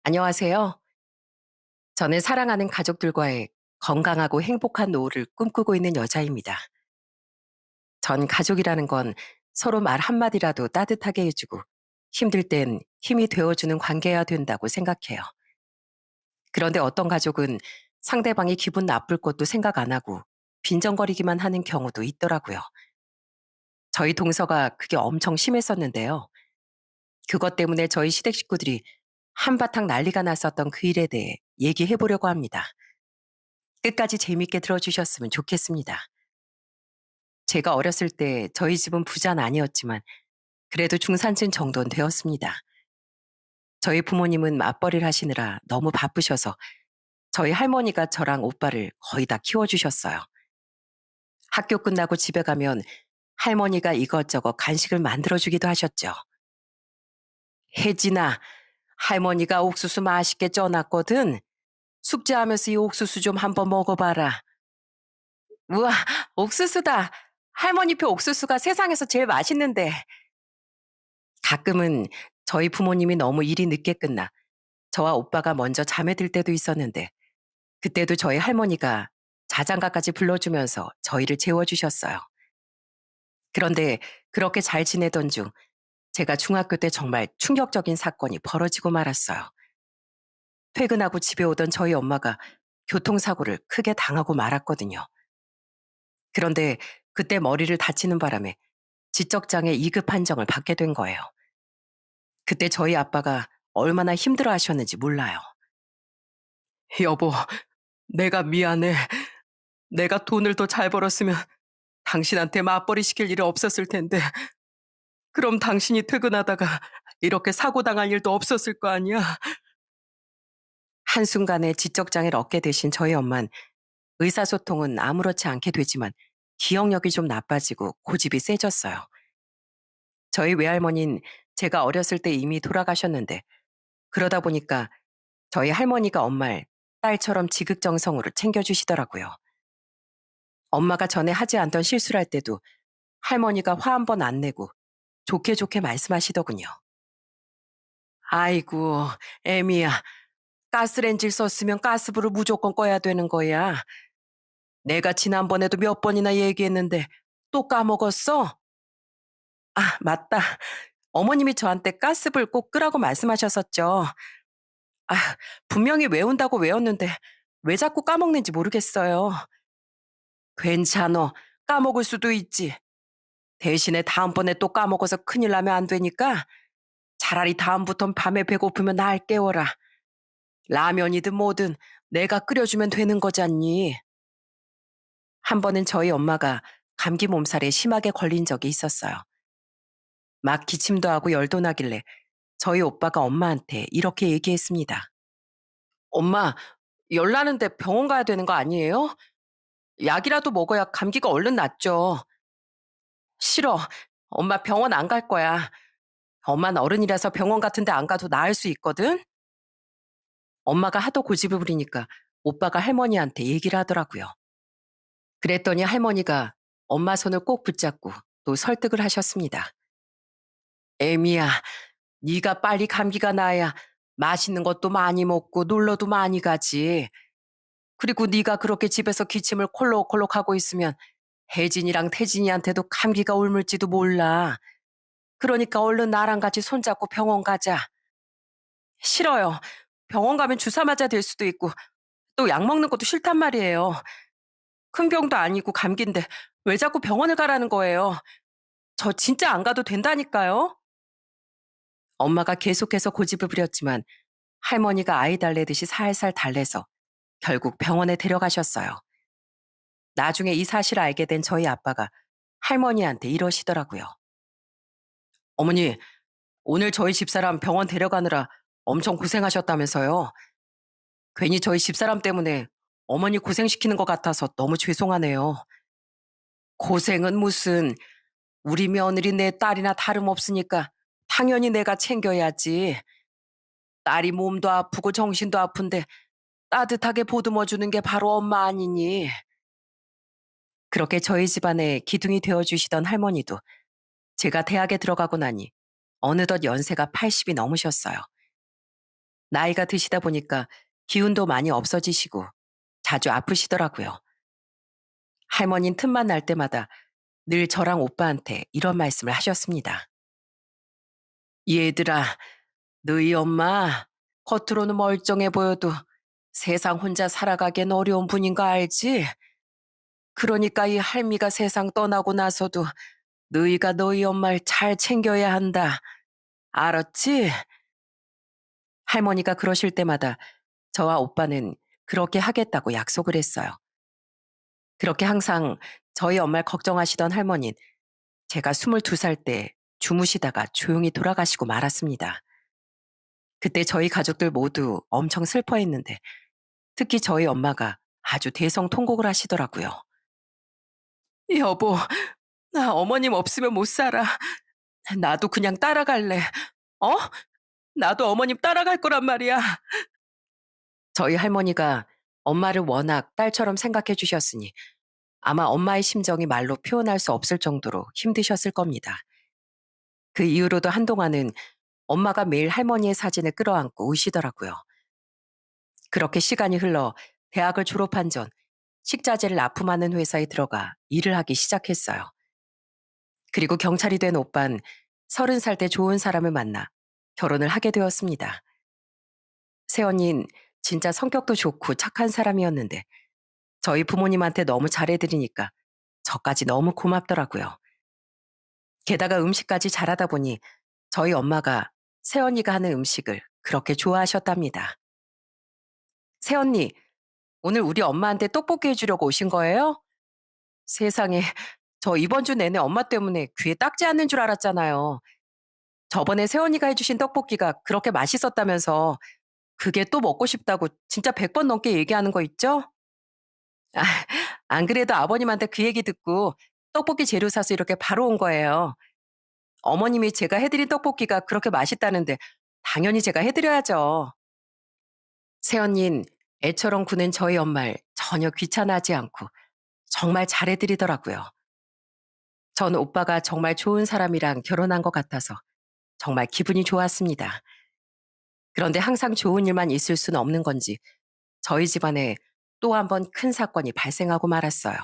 안녕하세요. 저는 사랑하는 가족들과의 건강하고 행복한 노후를 꿈꾸고 있는 여자입니다. 전 가족이라는 건 서로 말 한마디라도 따뜻하게 해주고 힘들 땐 힘이 되어주는 관계여야 된다고 생각해요. 그런데 어떤 가족은 상대방이 기분 나쁠 것도 생각 안 하고 빈정거리기만 하는 경우도 있더라고요. 저희 동서가 그게 엄청 심했었는데요. 그것 때문에 저희 시댁 식구들이 한바탕 난리가 났었던 그 일에 대해 얘기해 보려고 합니다. 끝까지 재미있게 들어주셨으면 좋겠습니다. 제가 어렸을 때 저희 집은 부자는 아니었지만 그래도 중산층 정도는 되었습니다. 저희 부모님은 맞벌이를 하시느라 너무 바쁘셔서 저희 할머니가 저랑 오빠를 거의 다 키워주셨어요. 학교 끝나고 집에 가면 할머니가 이것저것 간식을 만들어주기도 하셨죠. 혜진아, 할머니가 옥수수 맛있게 쪄놨거든. 숙제하면서 이 옥수수 좀 한번 먹어봐라. 우와, 옥수수다. 할머니 표 옥수수가 세상에서 제일 맛있는데. 가끔은 저희 부모님이 너무 일이 늦게 끝나 저와 오빠가 먼저 잠에 들 때도 있었는데 그때도 저희 할머니가 자장가까지 불러주면서 저희를 재워주셨어요. 그런데 그렇게 잘 지내던 중 제가 중학교 때 정말 충격적인 사건이 벌어지고 말았어요. 퇴근하고 집에 오던 저희 엄마가 교통사고를 크게 당하고 말았거든요. 그런데 그때 머리를 다치는 바람에 지적장애 2급 판정을 받게 된 거예요. 그때 저희 아빠가 얼마나 힘들어 하셨는지 몰라요. 여보, 내가 미안해. 내가 돈을 더 잘 벌었으면 당신한테 맞벌이 시킬 일이 없었을 텐데. 그럼 당신이 퇴근하다가 이렇게 사고 당할 일도 없었을 거 아니야. 한순간에 지적장애를 얻게 되신 저희 엄만 의사소통은 아무렇지 않게 되지만 기억력이 좀 나빠지고 고집이 세졌어요. 저희 외할머니는 제가 어렸을 때 이미 돌아가셨는데 그러다 보니까 저희 할머니가 엄마를 딸처럼 지극정성으로 챙겨주시더라고요. 엄마가 전에 하지 않던 실수를 할 때도 할머니가 화 한 번 안 내고 좋게 좋게 말씀하시더군요. 아이고, 애미야. 가스렌지를 썼으면 가스불을 무조건 꺼야 되는 거야. 내가 지난번에도 몇 번이나 얘기했는데 또 까먹었어? 아, 맞다. 어머님이 저한테 가스불 꼭 끄라고 말씀하셨었죠. 아, 분명히 외운다고 외웠는데 왜 자꾸 까먹는지 모르겠어요. 괜찮어. 까먹을 수도 있지. 대신에 다음번에 또 까먹어서 큰일 나면 안 되니까 차라리 다음부턴 밤에 배고프면 날 깨워라. 라면이든 뭐든 내가 끓여주면 되는 거잖니. 한 번은 저희 엄마가 감기 몸살에 심하게 걸린 적이 있었어요. 막 기침도 하고 열도 나길래 저희 오빠가 엄마한테 이렇게 얘기했습니다. 엄마, 열 나는데 병원 가야 되는 거 아니에요? 약이라도 먹어야 감기가 얼른 낫죠. 싫어. 엄마 병원 안 갈 거야. 엄마는 어른이라서 병원 같은 데 안 가도 나을 수 있거든? 엄마가 하도 고집을 부리니까 오빠가 할머니한테 얘기를 하더라고요. 그랬더니 할머니가 엄마 손을 꼭 붙잡고 또 설득을 하셨습니다. 애미야, 네가 빨리 감기가 나야 맛있는 것도 많이 먹고 놀러도 많이 가지. 그리고 네가 그렇게 집에서 기침을 콜록콜록 하고 있으면 혜진이랑 태진이한테도 감기가 옮을지도 몰라. 그러니까 얼른 나랑 같이 손잡고 병원 가자. 싫어요. 병원 가면 주사 맞아야 될 수도 있고 또 약 먹는 것도 싫단 말이에요. 큰 병도 아니고 감기인데 왜 자꾸 병원을 가라는 거예요. 저 진짜 안 가도 된다니까요. 엄마가 계속해서 고집을 부렸지만 할머니가 아이 달래듯이 살살 달래서 결국 병원에 데려가셨어요. 나중에 이 사실을 알게 된 저희 아빠가 할머니한테 이러시더라고요. 어머니, 오늘 저희 집사람 병원 데려가느라 엄청 고생하셨다면서요. 괜히 저희 집사람 때문에 어머니 고생시키는 것 같아서 너무 죄송하네요. 고생은 무슨, 우리 며느리 내 딸이나 다름없으니까 당연히 내가 챙겨야지. 딸이 몸도 아프고 정신도 아픈데 따뜻하게 보듬어 주는 게 바로 엄마 아니니. 그렇게 저희 집안의 기둥이 되어 주시던 할머니도 제가 대학에 들어가고 나니 어느덧 연세가 80이 넘으셨어요. 나이가 드시다 보니까 기운도 많이 없어지시고 자주 아프시더라고요. 할머니는 틈만 날 때마다 늘 저랑 오빠한테 이런 말씀을 하셨습니다. 얘들아, 너희 엄마 겉으로는 멀쩡해 보여도 세상 혼자 살아가기엔 어려운 분인 거 알지? 그러니까 이 할미가 세상 떠나고 나서도 너희가 너희 엄마를 잘 챙겨야 한다. 알았지? 할머니가 그러실 때마다 저와 오빠는 그렇게 하겠다고 약속을 했어요. 그렇게 항상 저희 엄마를 걱정하시던 할머니는 제가 22살 때 주무시다가 조용히 돌아가시고 말았습니다. 그때 저희 가족들 모두 엄청 슬퍼했는데 특히 저희 엄마가 아주 대성통곡을 하시더라고요. 여보, 나 어머님 없으면 못 살아. 나도 그냥 따라갈래. 어? 나도 어머님 따라갈 거란 말이야. 저희 할머니가 엄마를 워낙 딸처럼 생각해 주셨으니 아마 엄마의 심정이 말로 표현할 수 없을 정도로 힘드셨을 겁니다. 그 이후로도 한동안은 엄마가 매일 할머니의 사진을 끌어안고 우시더라고요. 그렇게 시간이 흘러 대학을 졸업한 전 식자재를 납품하는 회사에 들어가 일을 하기 시작했어요. 그리고 경찰이 된 오빤 30살 때 좋은 사람을 만나 결혼을 하게 되었습니다. 새언니는 진짜 성격도 좋고 착한 사람이었는데 저희 부모님한테 너무 잘해드리니까 저까지 너무 고맙더라고요. 게다가 음식까지 잘하다 보니 저희 엄마가 새언니가 하는 음식을 그렇게 좋아하셨답니다. 새언니, 오늘 우리 엄마한테 떡볶이 해주려고 오신 거예요? 세상에, 저 이번 주 내내 엄마 때문에 귀에 딱지 않는 줄 알았잖아요. 저번에 새언니가 해주신 떡볶이가 그렇게 맛있었다면서 그게 또 먹고 싶다고 진짜 100번 넘게 얘기하는 거 있죠? 아, 안 그래도 아버님한테 그 얘기 듣고 떡볶이 재료 사서 이렇게 바로 온 거예요. 어머님이 제가 해드린 떡볶이가 그렇게 맛있다는데 당연히 제가 해드려야죠. 새언니는 애처럼 구는 저희 엄마를 전혀 귀찮아하지 않고 정말 잘해드리더라고요. 전 오빠가 정말 좋은 사람이랑 결혼한 것 같아서 정말 기분이 좋았습니다. 그런데 항상 좋은 일만 있을 수는 없는 건지 저희 집안에 또 한 번 큰 사건이 발생하고 말았어요.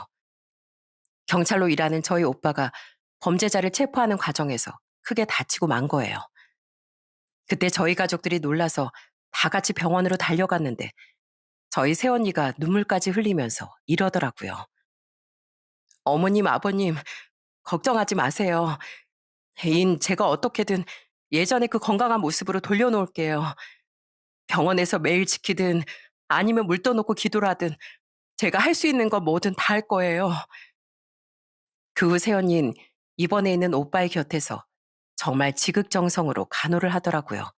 경찰로 일하는 저희 오빠가 범죄자를 체포하는 과정에서 크게 다치고 만 거예요. 그때 저희 가족들이 놀라서 다 같이 병원으로 달려갔는데 저희 새언니가 눈물까지 흘리면서 이러더라고요. 어머님, 아버님, 걱정하지 마세요. 인 제가 어떻게든 예전에 그 건강한 모습으로 돌려놓을게요. 병원에서 매일 지키든 아니면 물 떠놓고 기도를 하든 제가 할 수 있는 건 뭐든 다 할 거예요. 그 후 새언니는 입원해 있는 오빠의 곁에서 정말 지극정성으로 간호를 하더라고요.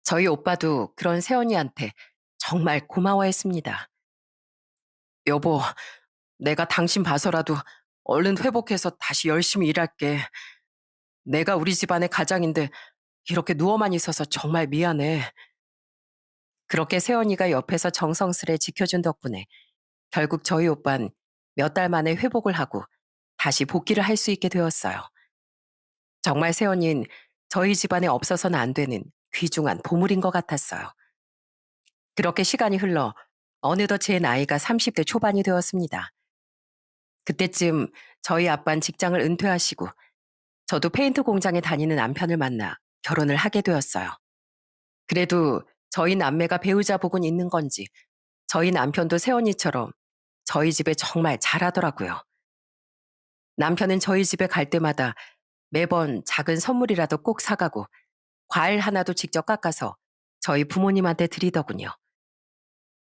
저희 오빠도 그런 새언니한테 정말 고마워했습니다. 여보, 내가 당신 봐서라도 얼른 회복해서 다시 열심히 일할게. 내가 우리 집안의 가장인데 이렇게 누워만 있어서 정말 미안해. 그렇게 새언니가 옆에서 정성스레 지켜준 덕분에 결국 저희 오빤 몇 달 만에 회복을 하고 다시 복귀를 할 수 있게 되었어요. 정말 새언니는 저희 집안에 없어서는 안 되는 귀중한 보물인 것 같았어요. 그렇게 시간이 흘러 어느덧 제 나이가 30대 초반이 되었습니다. 그때쯤 저희 아빤 직장을 은퇴하시고 저도 페인트 공장에 다니는 남편을 만나 결혼을 하게 되었어요. 그래도 저희 남매가 배우자 복은 있는 건지 저희 남편도 새언니처럼 저희 집에 정말 잘하더라고요. 남편은 저희 집에 갈 때마다 매번 작은 선물이라도 꼭 사가고 과일 하나도 직접 깎아서 저희 부모님한테 드리더군요.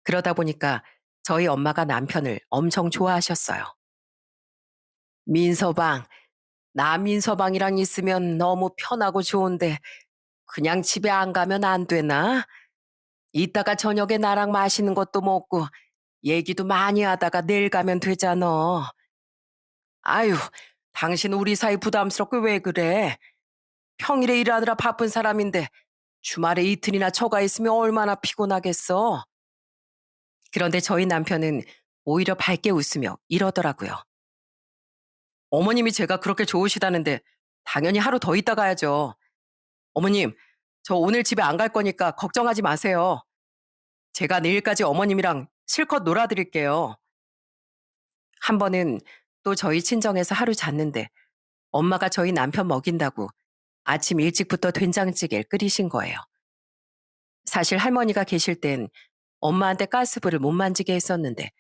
그러다 보니까 저희 엄마가 남편을 엄청 좋아하셨어요. 민서방, 나 민서방이랑 있으면 너무 편하고 좋은데 그냥 집에 안 가면 안 되나? 이따가 저녁에 나랑 맛있는 것도 먹고 얘기도 많이 하다가 내일 가면 되잖아. 아유, 당신 우리 사이 부담스럽게 왜 그래? 평일에 일하느라 바쁜 사람인데 주말에 이틀이나 처가 있으면 얼마나 피곤하겠어. 그런데 저희 남편은 오히려 밝게 웃으며 이러더라고요. 어머님이 제가 그렇게 좋으시다는데 당연히 하루 더 있다 가야죠. 어머님, 저 오늘 집에 안 갈 거니까 걱정하지 마세요. 제가 내일까지 어머님이랑 실컷 놀아드릴게요. 한 번은 또 저희 친정에서 하루 잤는데 엄마가 저희 남편 먹인다고 아침 일찍부터 된장찌개를 끓이신 거예요. 사실 할머니가 계실 땐 엄마한테 가스불을 못 만지게 했었는데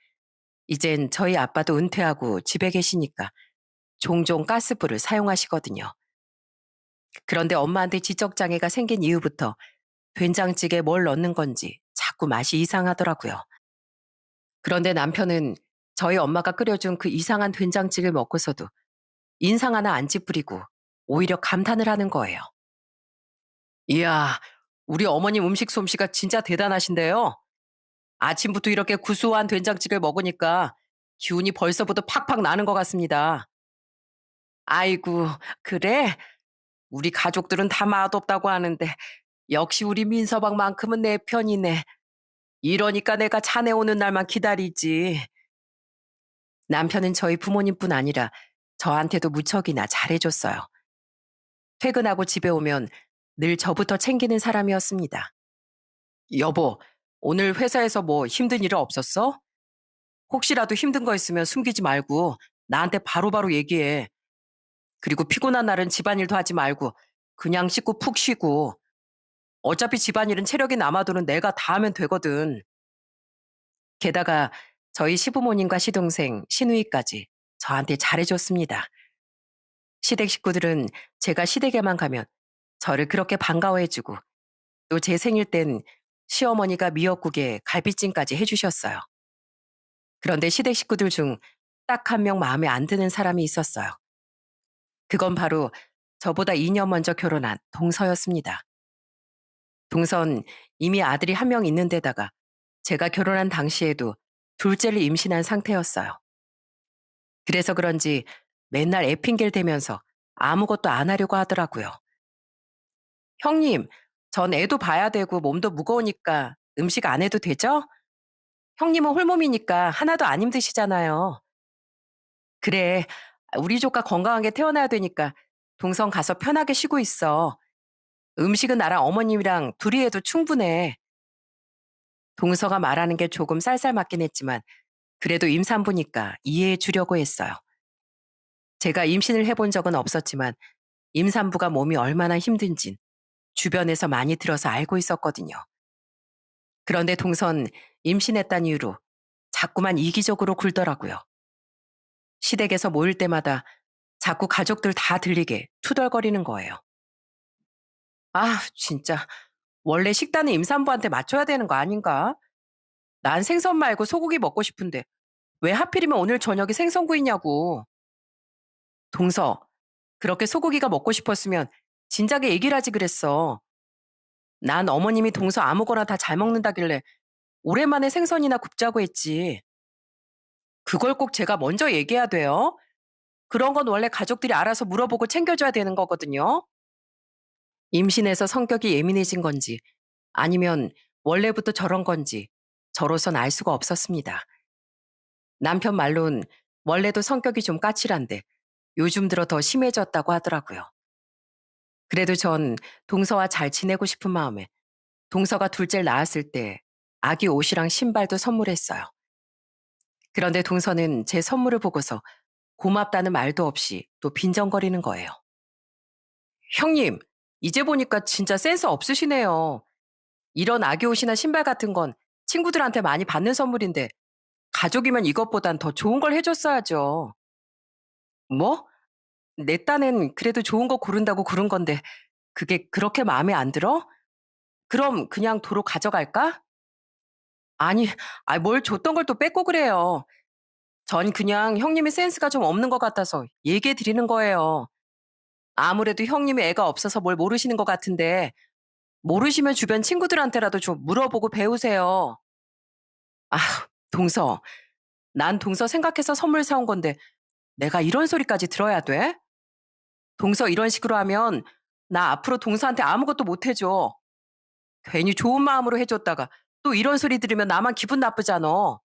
이젠 저희 아빠도 은퇴하고 집에 계시니까 종종 가스불을 사용하시거든요. 그런데 엄마한테 지적장애가 생긴 이후부터 된장찌개에 뭘 넣는 건지 자꾸 맛이 이상하더라고요. 그런데 남편은 저희 엄마가 끓여준 그 이상한 된장찌개를 먹고서도 인상 하나 안 찌푸리고 오히려 감탄을 하는 거예요. 이야, 우리 어머님 음식 솜씨가 진짜 대단하신데요. 아침부터 이렇게 구수한 된장찌개를 먹으니까 기운이 벌써부터 팍팍 나는 것 같습니다. 아이고, 그래? 우리 가족들은 다 맛없다고 하는데 역시 우리 민서방만큼은 내 편이네. 이러니까 내가 자네 오는 날만 기다리지. 남편은 저희 부모님뿐 아니라 저한테도 무척이나 잘해줬어요. 퇴근하고 집에 오면 늘 저부터 챙기는 사람이었습니다. 여보, 오늘 회사에서 뭐 힘든 일 없었어? 혹시라도 힘든 거 있으면 숨기지 말고 나한테 바로바로 얘기해. 그리고 피곤한 날은 집안일도 하지 말고 그냥 씻고 푹 쉬고 어차피 집안일은 체력이 남아도는 내가 다 하면 되거든. 게다가 저희 시부모님과 시동생, 시누이까지 저한테 잘해줬습니다. 시댁 식구들은 제가 시댁에만 가면 저를 그렇게 반가워해주고 또 제 생일 땐 시어머니가 미역국에 갈비찜까지 해주셨어요. 그런데 시댁 식구들 중 딱 한 명 마음에 안 드는 사람이 있었어요. 그건 바로 저보다 2년 먼저 결혼한 동서였습니다. 동선 이미 아들이 한 명 있는 데다가 제가 결혼한 당시에도 둘째를 임신한 상태였어요. 그래서 그런지 맨날 애 핑계를 대면서 아무것도 안 하려고 하더라고요. 형님, 전 애도 봐야 되고 몸도 무거우니까 음식 안 해도 되죠? 형님은 홀몸이니까 하나도 안 힘드시잖아요. 그래, 우리 조카 건강하게 태어나야 되니까 동성 가서 편하게 쉬고 있어. 음식은 나랑 어머님이랑 둘이 해도 충분해. 동서가 말하는 게 조금 쌀쌀 맞긴 했지만 그래도 임산부니까 이해해 주려고 했어요. 제가 임신을 해본 적은 없었지만 임산부가 몸이 얼마나 힘든진 주변에서 많이 들어서 알고 있었거든요. 그런데 동선 임신했다는 이유로 자꾸만 이기적으로 굴더라고요. 시댁에서 모일 때마다 자꾸 가족들 다 들리게 투덜거리는 거예요. 아, 진짜. 원래 식단은 임산부한테 맞춰야 되는 거 아닌가? 난 생선 말고 소고기 먹고 싶은데 왜 하필이면 오늘 저녁에 생선구이냐고. 동서, 그렇게 소고기가 먹고 싶었으면 진작에 얘기를 하지 그랬어. 난 어머님이 동서 아무거나 다 잘 먹는다길래 오랜만에 생선이나 굽자고 했지. 그걸 꼭 제가 먼저 얘기해야 돼요? 그런 건 원래 가족들이 알아서 물어보고 챙겨줘야 되는 거거든요. 임신해서 성격이 예민해진 건지 아니면 원래부터 저런 건지 저로선 알 수가 없었습니다. 남편 말론 원래도 성격이 좀 까칠한데 요즘 들어 더 심해졌다고 하더라고요. 그래도 전 동서와 잘 지내고 싶은 마음에 동서가 둘째를 낳았을 때 아기 옷이랑 신발도 선물했어요. 그런데 동서는 제 선물을 보고서 고맙다는 말도 없이 또 빈정거리는 거예요. 형님, 이제 보니까 진짜 센스 없으시네요. 이런 아기 옷이나 신발 같은 건 친구들한테 많이 받는 선물인데 가족이면 이것보단 더 좋은 걸 해줬어야죠. 뭐? 내 딴엔 그래도 좋은 거 고른다고 고른 건데 그게 그렇게 마음에 안 들어? 그럼 그냥 도로 가져갈까? 아니, 뭘 줬던 걸 또 뺏고 그래요. 전 그냥 형님이 센스가 좀 없는 것 같아서 얘기해 드리는 거예요. 아무래도 형님이 애가 없어서 뭘 모르시는 것 같은데 모르시면 주변 친구들한테라도 좀 물어보고 배우세요. 아, 동서. 난 동서 생각해서 선물 사온 건데 내가 이런 소리까지 들어야 돼? 동서 이런 식으로 하면 나 앞으로 동서한테 아무것도 못 해줘. 괜히 좋은 마음으로 해줬다가 또 이런 소리 들으면 나만 기분 나쁘잖아.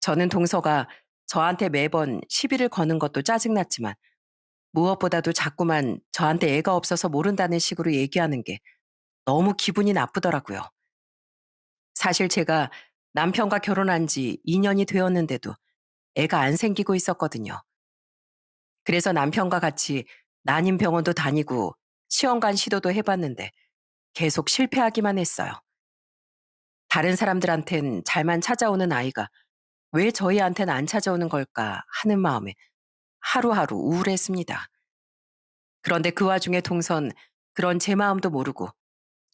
저는 동서가 저한테 매번 시비를 거는 것도 짜증났지만 무엇보다도 자꾸만 저한테 애가 없어서 모른다는 식으로 얘기하는 게 너무 기분이 나쁘더라고요. 사실 제가 남편과 결혼한 지 2년이 되었는데도 애가 안 생기고 있었거든요. 그래서 남편과 같이 난임 병원도 다니고 시험관 시도도 해봤는데 계속 실패하기만 했어요. 다른 사람들한텐 잘만 찾아오는 아이가 왜 저희한테는 안 찾아오는 걸까 하는 마음에 하루하루 우울했습니다. 그런데 그 와중에 동선 그런 제 마음도 모르고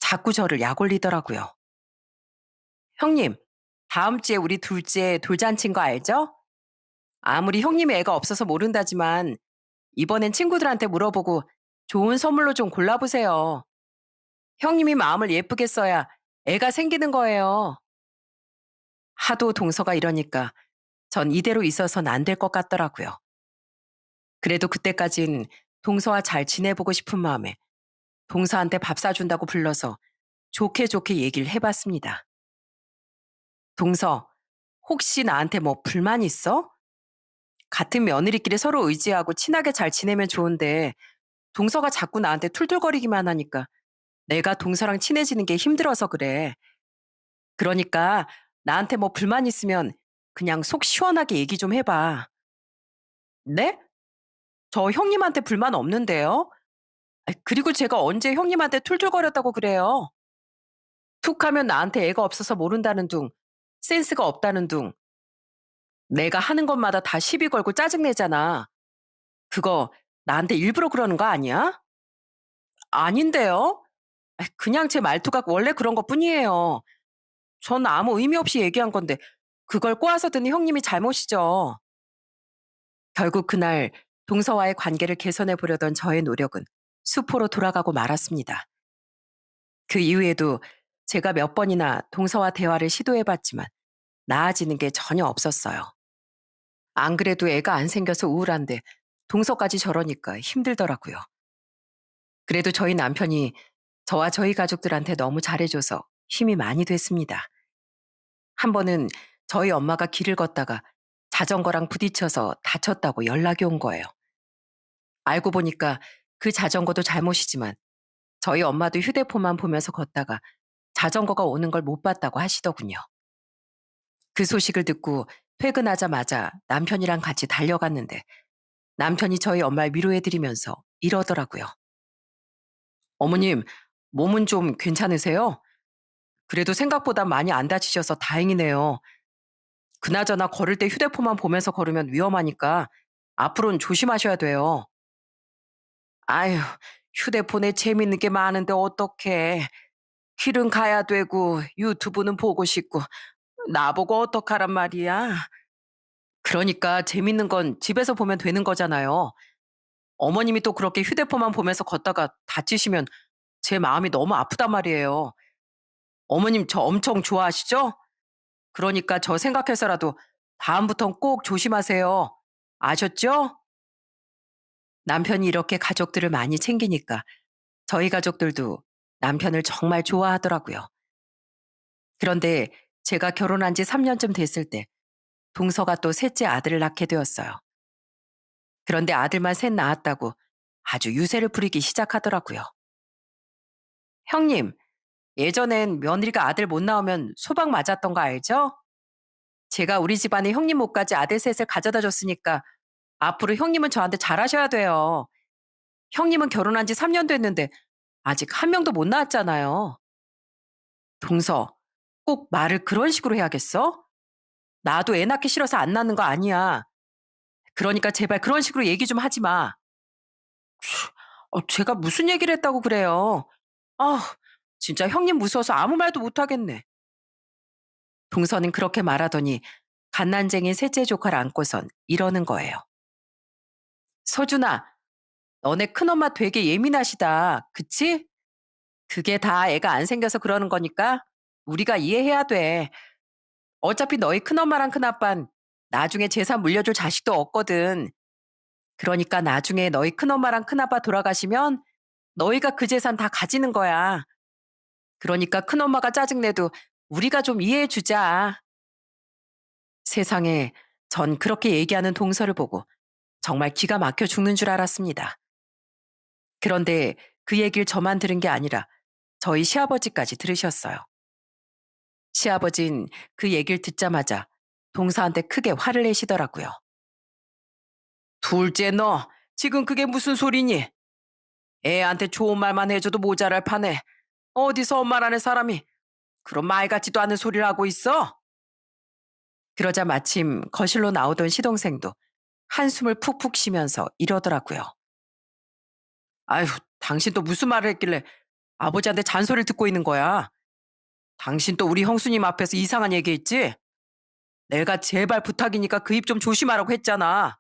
자꾸 저를 약올리더라고요. 형님, 다음 주에 우리 둘째 돌잔치인 거 알죠? 아무리 형님이 애가 없어서 모른다지만 이번엔 친구들한테 물어보고 좋은 선물로 좀 골라보세요. 형님이 마음을 예쁘게 써야 애가 생기는 거예요. 하도 동서가 이러니까 전 이대로 있어선 안 될 것 같더라고요. 그래도 그때까진 동서와 잘 지내보고 싶은 마음에 동서한테 밥 사준다고 불러서 좋게 좋게 얘기를 해봤습니다. 동서, 혹시 나한테 뭐 불만 있어? 같은 며느리끼리 서로 의지하고 친하게 잘 지내면 좋은데 동서가 자꾸 나한테 툴툴거리기만 하니까 내가 동서랑 친해지는 게 힘들어서 그래. 그러니까 나한테 뭐 불만 있으면 그냥 속 시원하게 얘기 좀 해봐. 네? 저 형님한테 불만 없는데요? 그리고 제가 언제 형님한테 툴툴거렸다고 그래요? 툭 하면 나한테 애가 없어서 모른다는 둥, 센스가 없다는 둥, 내가 하는 것마다 다 시비 걸고 짜증내잖아. 그거 나한테 일부러 그러는 거 아니야? 아닌데요? 그냥 제 말투가 원래 그런 것 뿐이에요. 전 아무 의미 없이 얘기한 건데 그걸 꼬아서 듣는 형님이 잘못이죠. 결국 그날 동서와의 관계를 개선해 보려던 저의 노력은 수포로 돌아가고 말았습니다. 그 이후에도 제가 몇 번이나 동서와 대화를 시도해 봤지만 나아지는 게 전혀 없었어요. 안 그래도 애가 안 생겨서 우울한데 동서까지 저러니까 힘들더라고요. 그래도 저희 남편이 저와 저희 가족들한테 너무 잘해줘서 힘이 많이 됐습니다. 한 번은 저희 엄마가 길을 걷다가 자전거랑 부딪혀서 다쳤다고 연락이 온 거예요. 알고 보니까 그 자전거도 잘못이지만 저희 엄마도 휴대폰만 보면서 걷다가 자전거가 오는 걸 못 봤다고 하시더군요. 그 소식을 듣고 퇴근하자마자 남편이랑 같이 달려갔는데 남편이 저희 엄마를 위로해드리면서 이러더라고요. 어머님, 몸은 좀 괜찮으세요? 그래도 생각보다 많이 안 다치셔서 다행이네요. 그나저나 걸을 때 휴대폰만 보면서 걸으면 위험하니까 앞으로는 조심하셔야 돼요. 아유, 휴대폰에 재밌는 게 많은데 어떡해. 길은 가야 되고 유튜브는 보고 싶고 나보고 어떡하란 말이야. 그러니까 재밌는 건 집에서 보면 되는 거잖아요. 어머님이 또 그렇게 휴대폰만 보면서 걷다가 다치시면 제 마음이 너무 아프단 말이에요. 어머님 저 엄청 좋아하시죠? 그러니까 저 생각해서라도 다음부턴 꼭 조심하세요. 아셨죠? 남편이 이렇게 가족들을 많이 챙기니까 저희 가족들도 남편을 정말 좋아하더라고요. 그런데 제가 결혼한 지 3년쯤 됐을 때 동서가 또 셋째 아들을 낳게 되었어요. 그런데 아들만 셋 낳았다고 아주 유세를 부리기 시작하더라고요. 형님, 예전엔 며느리가 아들 못 낳으면 소박 맞았던 거 알죠? 제가 우리 집안에 형님 못까지 아들 셋을 가져다 줬으니까 앞으로 형님은 저한테 잘하셔야 돼요. 형님은 결혼한 지 3년 됐는데 아직 한 명도 못 낳았잖아요. 동서, 꼭 말을 그런 식으로 해야겠어? 나도 애 낳기 싫어서 안 낳는 거 아니야. 그러니까 제발 그런 식으로 얘기 좀 하지 마. 제가 무슨 얘기를 했다고 그래요. 아, 진짜 형님 무서워서 아무 말도 못 하겠네. 동서는 그렇게 말하더니 갓난쟁이 셋째 조카를 안고선 이러는 거예요. 서준아, 너네 큰엄마 되게 예민하시다. 그치? 그게 다 애가 안 생겨서 그러는 거니까 우리가 이해해야 돼. 어차피 너희 큰엄마랑 큰아빤 나중에 재산 물려줄 자식도 없거든. 그러니까 나중에 너희 큰엄마랑 큰아빠 돌아가시면 너희가 그 재산 다 가지는 거야. 그러니까 큰엄마가 짜증내도 우리가 좀 이해해 주자. 세상에 전 그렇게 얘기하는 동서를 보고 정말 기가 막혀 죽는 줄 알았습니다. 그런데 그 얘기를 저만 들은 게 아니라 저희 시아버지까지 들으셨어요. 시아버진 그 얘기를 듣자마자 동서한테 크게 화를 내시더라고요. 둘째 너, 지금 그게 무슨 소리니? 애한테 좋은 말만 해줘도 모자랄 판에 어디서 엄마라는 사람이 그런 말 같지도 않은 소리를 하고 있어? 그러자 마침 거실로 나오던 시동생도 한숨을 푹푹 쉬면서 이러더라고요. 아휴, 당신 또 무슨 말을 했길래 아버지한테 잔소리를 듣고 있는 거야? 당신 또 우리 형수님 앞에서 이상한 얘기했지? 내가 제발 부탁이니까 그 입 좀 조심하라고 했잖아.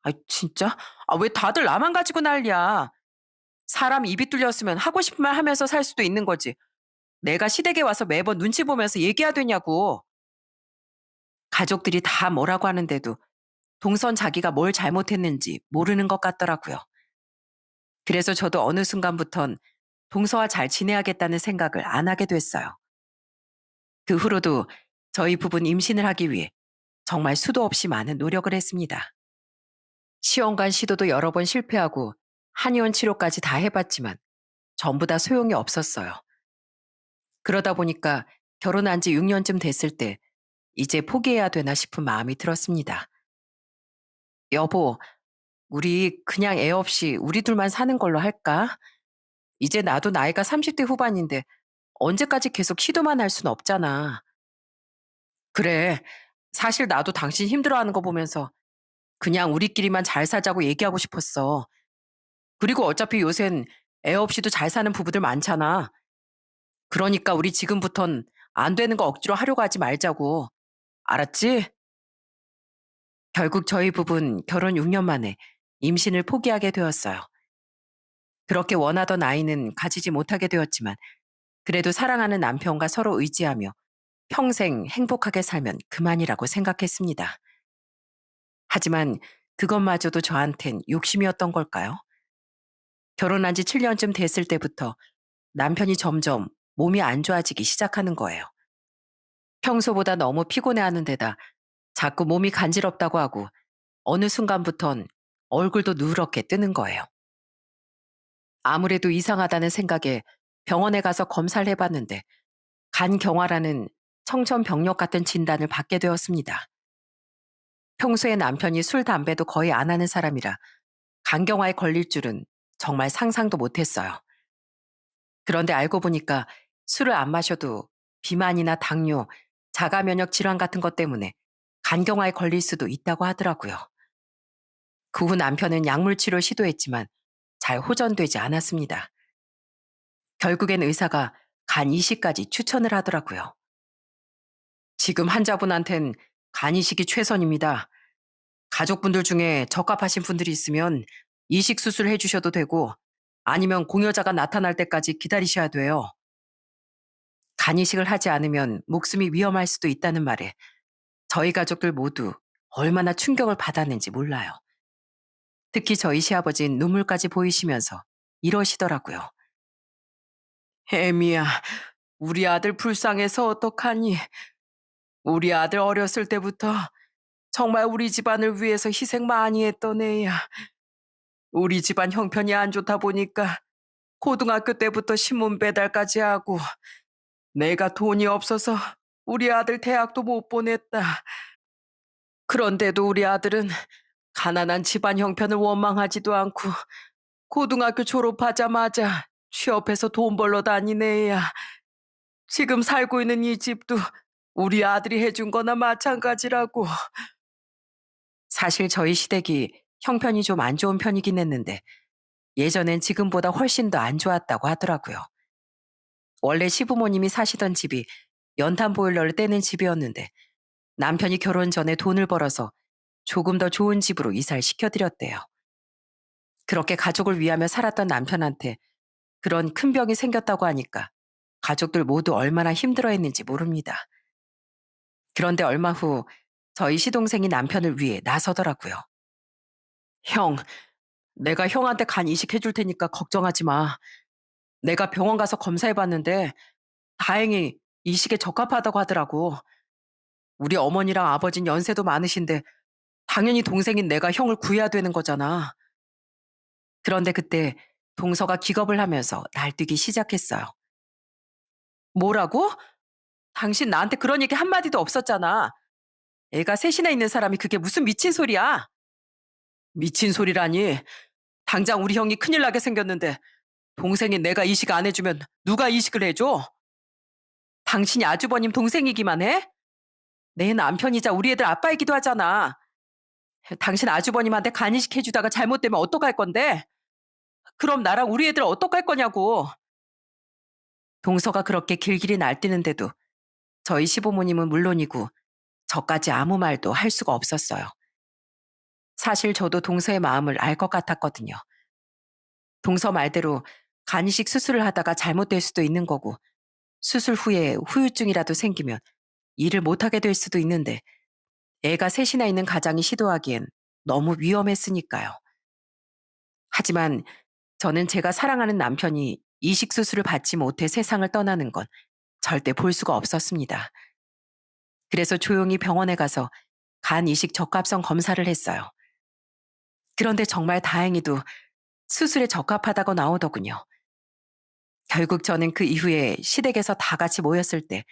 아 진짜? 아 왜 다들 나만 가지고 난리야. 사람 입이 뚫렸으면 하고 싶은 말 하면서 살 수도 있는 거지. 내가 시댁에 와서 매번 눈치 보면서 얘기해야 되냐고. 가족들이 다 뭐라고 하는데도 동선 자기가 뭘 잘못했는지 모르는 것 같더라고요. 그래서 저도 어느 순간부턴 동서와 잘 지내야겠다는 생각을 안 하게 됐어요. 그 후로도 저희 부부는 임신을 하기 위해 정말 수도 없이 많은 노력을 했습니다. 시험관 시도도 여러 번 실패하고 한의원 치료까지 다 해봤지만 전부 다 소용이 없었어요. 그러다 보니까 결혼한 지 6년쯤 됐을 때 이제 포기해야 되나 싶은 마음이 들었습니다. 여보, 우리 그냥 애 없이 우리 둘만 사는 걸로 할까? 이제 나도 나이가 30대 후반인데 언제까지 계속 시도만 할 순 없잖아. 그래. 사실 나도 당신 힘들어하는 거 보면서 그냥 우리끼리만 잘 살자고 얘기하고 싶었어. 그리고 어차피 요샌 애 없이도 잘 사는 부부들 많잖아. 그러니까 우리 지금부턴 안 되는 거 억지로 하려고 하지 말자고. 알았지? 결국 저희 부부는 결혼 6년 만에 임신을 포기하게 되었어요. 그렇게 원하던 아이는 가지지 못하게 되었지만 그래도 사랑하는 남편과 서로 의지하며 평생 행복하게 살면 그만이라고 생각했습니다. 하지만 그것마저도 저한텐 욕심이었던 걸까요? 결혼한 지 7년쯤 됐을 때부터 남편이 점점 몸이 안 좋아지기 시작하는 거예요. 평소보다 너무 피곤해하는 데다 자꾸 몸이 간지럽다고 하고 어느 순간부턴 얼굴도 누렇게 뜨는 거예요. 아무래도 이상하다는 생각에 병원에 가서 검사를 해봤는데 간경화라는 청천벽력 같은 진단을 받게 되었습니다. 평소에 남편이 술, 담배도 거의 안 하는 사람이라 간경화에 걸릴 줄은 정말 상상도 못했어요. 그런데 알고 보니까 술을 안 마셔도 비만이나 당뇨, 자가 면역 질환 같은 것 때문에 간경화에 걸릴 수도 있다고 하더라고요. 그 후 남편은 약물 치료 시도했지만 잘 호전되지 않았습니다. 결국엔 의사가 간 이식까지 추천을 하더라고요. 지금 환자분한텐 간 이식이 최선입니다. 가족분들 중에 적합하신 분들이 있으면 이식 수술을 해주셔도 되고 아니면 공여자가 나타날 때까지 기다리셔야 돼요. 간 이식을 하지 않으면 목숨이 위험할 수도 있다는 말에 저희 가족들 모두 얼마나 충격을 받았는지 몰라요. 특히 저희 시아버지는 눈물까지 보이시면서 이러시더라고요. 혜미야, 우리 아들 불쌍해서 어떡하니? 우리 아들 어렸을 때부터 정말 우리 집안을 위해서 희생 많이 했던 애야. 우리 집안 형편이 안 좋다 보니까 고등학교 때부터 신문 배달까지 하고 내가 돈이 없어서 우리 아들 대학도 못 보냈다. 그런데도 우리 아들은 가난한 집안 형편을 원망하지도 않고 고등학교 졸업하자마자 취업해서 돈 벌러 다니는 애야. 지금 살고 있는 이 집도 우리 아들이 해준 거나 마찬가지라고. 사실 저희 시댁이 형편이 좀 안 좋은 편이긴 했는데 예전엔 지금보다 훨씬 더 안 좋았다고 하더라고요. 원래 시부모님이 사시던 집이 연탄 보일러를 떼는 집이었는데 남편이 결혼 전에 돈을 벌어서 조금 더 좋은 집으로 이사를 시켜드렸대요. 그렇게 가족을 위하며 살았던 남편한테 그런 큰 병이 생겼다고 하니까 가족들 모두 얼마나 힘들어했는지 모릅니다. 그런데 얼마 후 저희 시동생이 남편을 위해 나서더라고요. 형, 내가 형한테 간 이식해 줄 테니까 걱정하지 마. 내가 병원 가서 검사해 봤는데 다행히 이식에 적합하다고 하더라고. 우리 어머니랑 아버진 연세도 많으신데 당연히 동생인 내가 형을 구해야 되는 거잖아. 그런데 그때 동서가 기겁을 하면서 날뛰기 시작했어요. 뭐라고? 당신 나한테 그런 얘기 한마디도 없었잖아. 애가 셋이나 있는 사람이 그게 무슨 미친 소리야? 미친 소리라니. 당장 우리 형이 큰일 나게 생겼는데 동생인 내가 이식 안 해주면 누가 이식을 해줘? 당신이 아주버님 동생이기만 해? 내 남편이자 우리 애들 아빠이기도 하잖아. 당신 아주버님한테 간이식 해주다가 잘못되면 어떡할 건데? 그럼 나랑 우리 애들 어떡할 거냐고. 동서가 그렇게 길길이 날뛰는데도 저희 시부모님은 물론이고 저까지 아무 말도 할 수가 없었어요. 사실 저도 동서의 마음을 알 것 같았거든요. 동서 말대로 간이식 수술을 하다가 잘못될 수도 있는 거고 수술 후에 후유증이라도 생기면 일을 못하게 될 수도 있는데 애가 셋이나 있는 가장이 시도하기엔 너무 위험했으니까요. 하지만 저는 제가 사랑하는 남편이 이식 수술을 받지 못해 세상을 떠나는 건 절대 볼 수가 없었습니다. 그래서 조용히 병원에 가서 간 이식 적합성 검사를 했어요. 그런데 정말 다행히도 수술에 적합하다고 나오더군요. 결국 저는 그 이후에 시댁에서 다 같이 모였을 때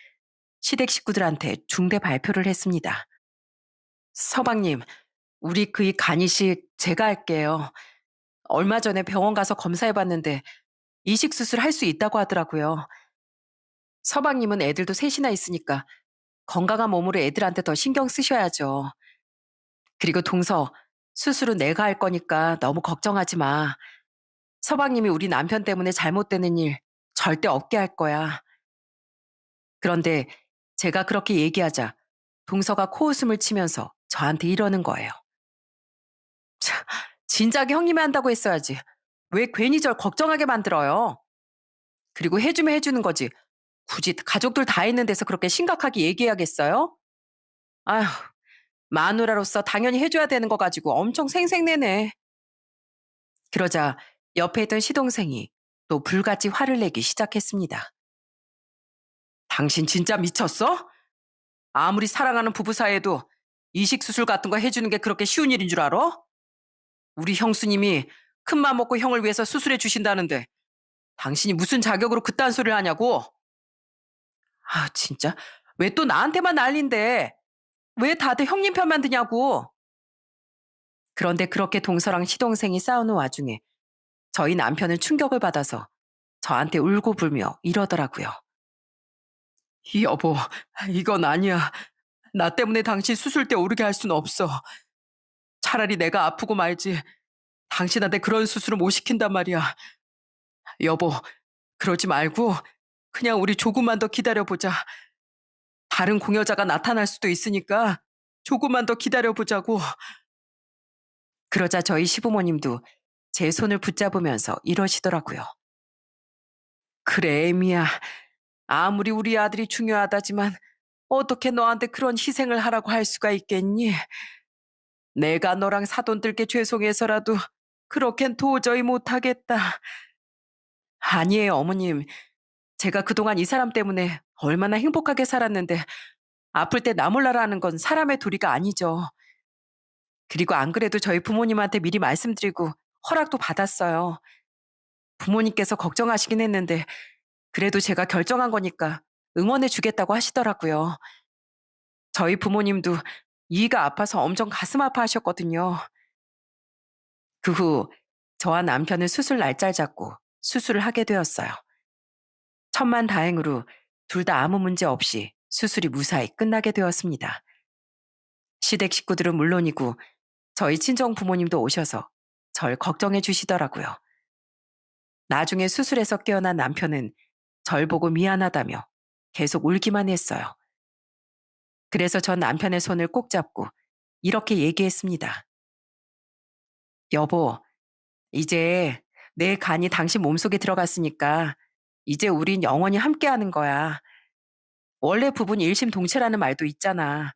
시댁 식구들한테 중대 발표를 했습니다. 서방님, 우리 그 간 이식 제가 할게요. 얼마 전에 병원 가서 검사해봤는데 이식 수술 할 수 있다고 하더라고요. 서방님은 애들도 셋이나 있으니까 건강한 몸으로 애들한테 더 신경 쓰셔야죠. 그리고 동서, 수술은 내가 할 거니까 너무 걱정하지 마. 서방님이 우리 남편 때문에 잘못되는 일 절대 없게 할 거야. 그런데 제가 그렇게 얘기하자 동서가 코웃음을 치면서 저한테 이러는 거예요. 참, 진작에 형님이 한다고 했어야지. 왜 괜히 절 걱정하게 만들어요? 그리고 해주면 해주는 거지. 굳이 가족들 다 있는 데서 그렇게 심각하게 얘기해야겠어요? 아휴, 마누라로서 당연히 해줘야 되는 거 가지고 엄청 생색내네. 그러자 옆에 있던 시동생이 또 불같이 화를 내기 시작했습니다. 당신 진짜 미쳤어? 아무리 사랑하는 부부 사이에도 이식 수술 같은 거 해주는 게 그렇게 쉬운 일인 줄 알아? 우리 형수님이 큰맘 먹고 형을 위해서 수술해 주신다는데 당신이 무슨 자격으로 그딴 소리를 하냐고? 아, 진짜. 왜 또 나한테만 난린데? 왜 다들 형님 편만 드냐고? 그런데 그렇게 동서랑 시동생이 싸우는 와중에 저희 남편은 충격을 받아서 저한테 울고불며 이러더라고요. 여보, 이건 아니야. 나 때문에 당신 수술대 오르게 할 수는 없어. 차라리 내가 아프고 말지. 당신한테 그런 수술을 못 시킨단 말이야. 여보, 그러지 말고 그냥 우리 조금만 더 기다려보자. 다른 공여자가 나타날 수도 있으니까 조금만 더 기다려보자고. 그러자 저희 시부모님도 제 손을 붙잡으면서 이러시더라고요. 그래, 애미야. 아무리 우리 아들이 중요하다지만 어떻게 너한테 그런 희생을 하라고 할 수가 있겠니? 내가 너랑 사돈 들게 죄송해서라도 그렇겐 도저히 못하겠다. 아니에요, 어머님. 제가 그동안 이 사람 때문에 얼마나 행복하게 살았는데 아플 때 나 몰라라는 건 사람의 도리가 아니죠. 그리고 안 그래도 저희 부모님한테 미리 말씀드리고 허락도 받았어요. 부모님께서 걱정하시긴 했는데 그래도 제가 결정한 거니까 응원해 주겠다고 하시더라고요. 저희 부모님도 이가 아파서 엄청 가슴 아파하셨거든요. 그 후 저와 남편은 수술 날짜를 잡고 수술을 하게 되었어요. 천만다행으로 둘 다 아무 문제 없이 수술이 무사히 끝나게 되었습니다. 시댁 식구들은 물론이고 저희 친정 부모님도 오셔서 절 걱정해 주시더라고요. 나중에 수술에서 깨어난 남편은 절 보고 미안하다며 계속 울기만 했어요. 그래서 전 남편의 손을 꼭 잡고 이렇게 얘기했습니다. 여보, 이제 내 간이 당신 몸속에 들어갔으니까 이제 우린 영원히 함께하는 거야. 원래 부부는 일심동체라는 말도 있잖아.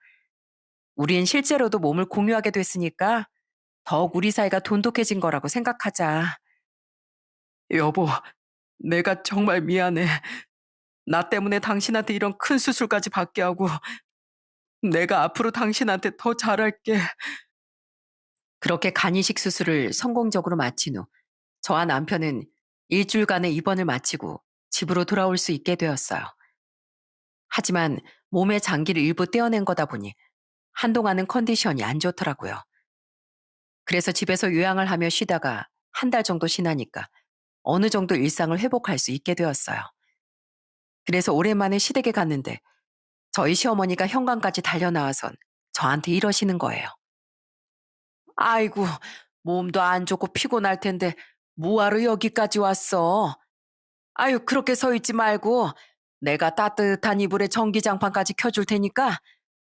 우린 실제로도 몸을 공유하게 됐으니까 더욱 우리 사이가 돈독해진 거라고 생각하자. 여보, 내가 정말 미안해. 나 때문에 당신한테 이런 큰 수술까지 받게 하고 내가 앞으로 당신한테 더 잘할게. 그렇게 간이식 수술을 성공적으로 마친 후 저와 남편은 일주일간의 입원을 마치고 집으로 돌아올 수 있게 되었어요. 하지만 몸의 장기를 일부 떼어낸 거다 보니 한동안은 컨디션이 안 좋더라고요. 그래서 집에서 요양을 하며 쉬다가 한 달 정도 지나니까 어느 정도 일상을 회복할 수 있게 되었어요. 그래서 오랜만에 시댁에 갔는데 저희 시어머니가 현관까지 달려나와선 저한테 이러시는 거예요. 아이고, 몸도 안 좋고 피곤할 텐데 뭐하러 여기까지 왔어? 아유, 그렇게 서 있지 말고 내가 따뜻한 이불에 전기장판까지 켜줄 테니까